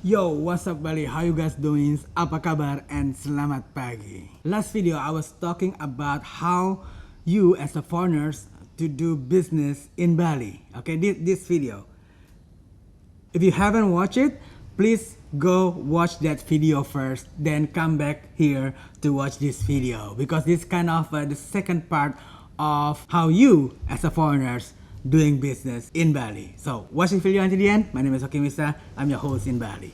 Yo, what's up Bali? How you guys doing? Apa kabar and selamat pagi. Last video I was talking about how you as a foreigners to do business in Bali. Okay, this video. If you haven't watched it, please go watch that video first, then come back here to watch this video because this is kind of the second part of how you as a foreigners doing business in Bali. So watch this video until the end. My name is Misa. I'm your host in Bali.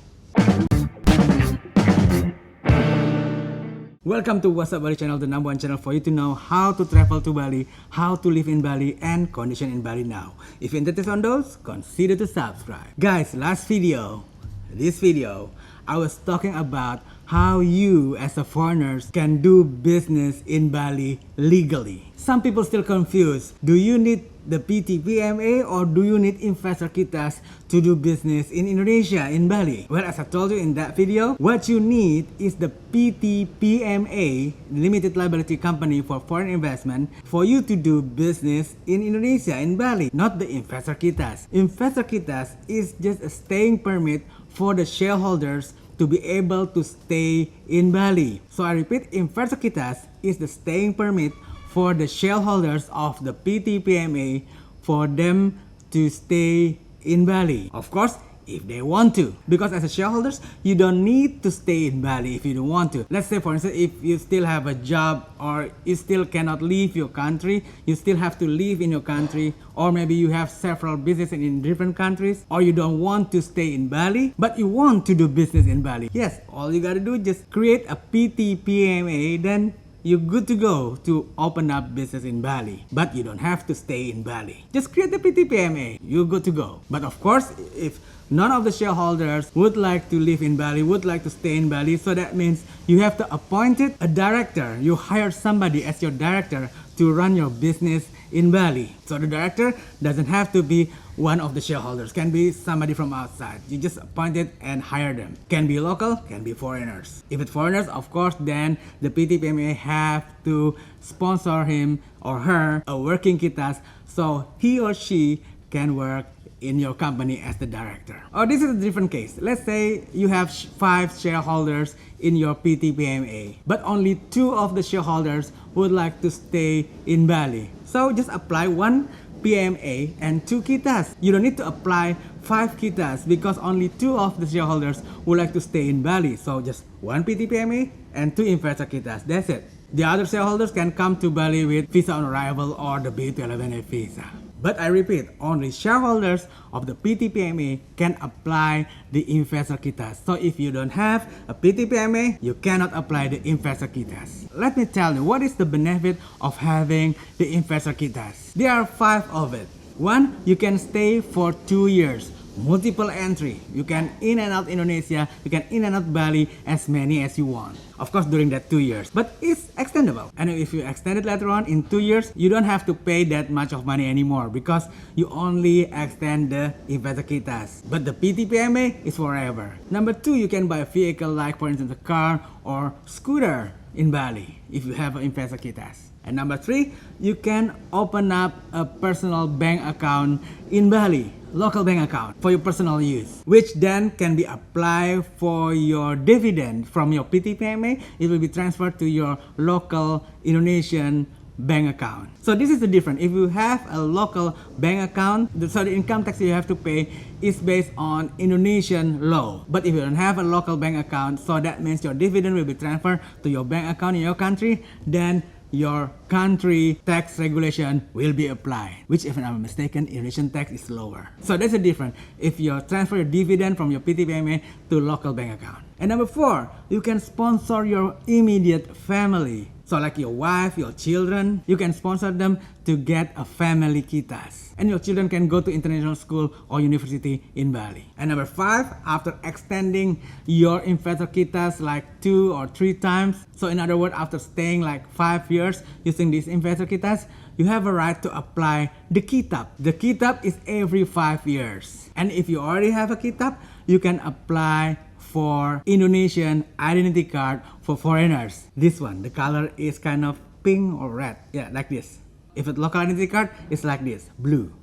Welcome to What's Up Bali channel, the #1 channel for you to know how to travel to Bali, how to live in Bali, and condition in Bali now. If you're interested on those, consider to subscribe. Guys, this video, I was talking about how you as a foreigners can do business in Bali legally. Some people still confused. Do you need the PT-PMA or do you need Investor Kitas to do business in Indonesia, in Bali? Well, as I told you in that video, what you need is the PT-PMA, Limited Liability Company for Foreign Investment, for you to do business in Indonesia, in Bali, not the Investor Kitas. Investor Kitas is just a staying permit for the shareholders to be able to stay in Bali. So I repeat, Investor Kitas is the staying permit for the shareholders of the PT-PMA for them to stay in Bali. Of course, if they want to. Because as a shareholders, you don't need to stay in Bali if you don't want to. Let's say for instance, if you still have a job or you still cannot leave your country, you still have to live in your country, or maybe you have several businesses in different countries, or you don't want to stay in Bali, but you want to do business in Bali. Yes, all you gotta do is just create a PT-PMA, then you're good to go to open up business in Bali, but you don't have to stay in Bali. Just create the PT-PMA, you're good to go. But of course, if none of the shareholders would like to live in Bali, would like to stay in Bali, so that means you have to appoint a director. You hire somebody as your director to run your business in Bali. So the director doesn't have to be one of the shareholders, can be somebody from outside. You just appoint it and hire them. Can be local, can be foreigners. If it's foreigners, of course, then the PT-PMA have to sponsor him or her a working kitas so he or she can work in your company as the director. Or this is a different case. Let's say you have 5 shareholders in your PT-PMA, but only 2 of the shareholders would like to stay in Bali. So just apply 1 PMA and 2 kitas. You don't need to apply 5 kitas because only 2 of the shareholders would like to stay in Bali. So just 1 PT-PMA and 2 Investor Kitas. That's it. The other shareholders can come to Bali with visa on arrival or the B211A visa. But I repeat, only shareholders of the PT-PMA can apply the Investor Kitas. So if you don't have a PT-PMA, you cannot apply the Investor Kitas. Let me tell you, what is the benefit of having the Investor Kitas? There are 5 of it. 1, you can stay for 2 years. Multiple entry. You can in and out Indonesia, you can in and out Bali as many as you want. Of course, during that 2 years. But it's extendable. And if you extend it later on in 2 years, you don't have to pay that much of money anymore because you only extend the Investor Kitas. But the PT-PMA is forever. Number 2, you can buy a vehicle like for instance a car or scooter in Bali if you have an Investor Kitas. And number 3, you can open up a personal bank account in Bali, local bank account for your personal use, which then can be applied for your dividend from your PT-PMA. It will be transferred to your local Indonesian bank account. So this is the difference. If you have a local bank account, so the income tax you have to pay is based on Indonesian law. But if you don't have a local bank account, so that means your dividend will be transferred to your bank account in your country, then your country tax regulation will be applied, which if I'm not mistaken, Indonesian tax is lower. So that's the difference if you transfer your dividend from your PT-PMA to local bank account. And number 4, you can sponsor your immediate family. So like your wife, your children, you can sponsor them to get a family kitas. And your children can go to international school or university in Bali. And number 5, after extending your Investor Kitas like 2 or 3 times, so in other words, after staying like 5 years using these Investor Kitas, you have a right to apply the kitab. The kitab is every 5 years. And if you already have a kitab, you can apply for Indonesian identity card for foreigners. This one, the color is kind of pink or red. Yeah, like this. If it's local identity card, it's like this, blue.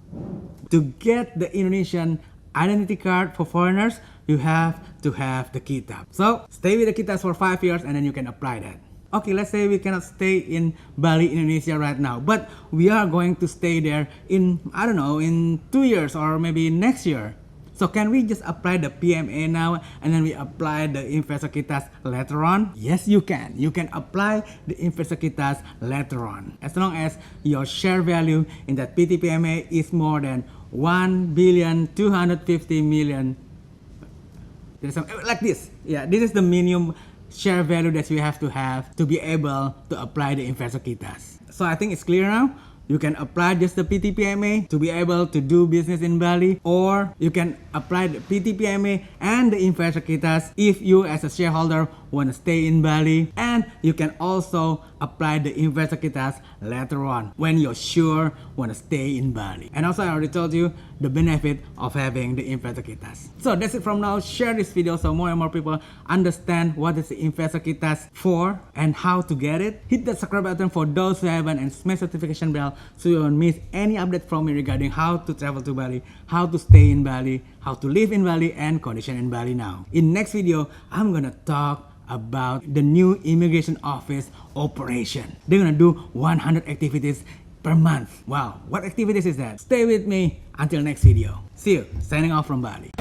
To get the Indonesian identity card for foreigners, you have to have the Kitas. So stay with the Kitas for 5 years and then you can apply that. Okay, let's say we cannot stay in Bali, Indonesia right now, but we are going to stay there in, I don't know, in 2 years or maybe next year. So can we just apply the PMA now and then we apply the Investor Kitas later on? Yes, you can. You can apply the Investor Kitas later on. As long as your share value in that PTPMA is more than 1,250,000,000. There's some, like this. Yeah, this is the minimum share value that you have to be able to apply the Investor Kitas. So I think it's clear now. You can apply just the PTPMA to be able to do business in Bali, or you can apply the PTPMA and the Investor Kitas if you as a shareholder want to stay in Bali, and you can also apply the Investor Kitas later on when you're sure want to stay in Bali. And also I already told you the benefit of having the Investor Kitas. So that's it from now. Share this video so more and more people understand what is the Investor Kitas for and how to get it. Hit that subscribe button for those who haven't and smash notification bell so you won't miss any update from me regarding how to travel to Bali, how to stay in Bali, how to live in Bali, and condition in Bali now. In next video, I'm gonna talk about the new immigration office operation. They're gonna do 100 activities per month. Wow, what activities is that? Stay with me until next video. See you, signing off from Bali.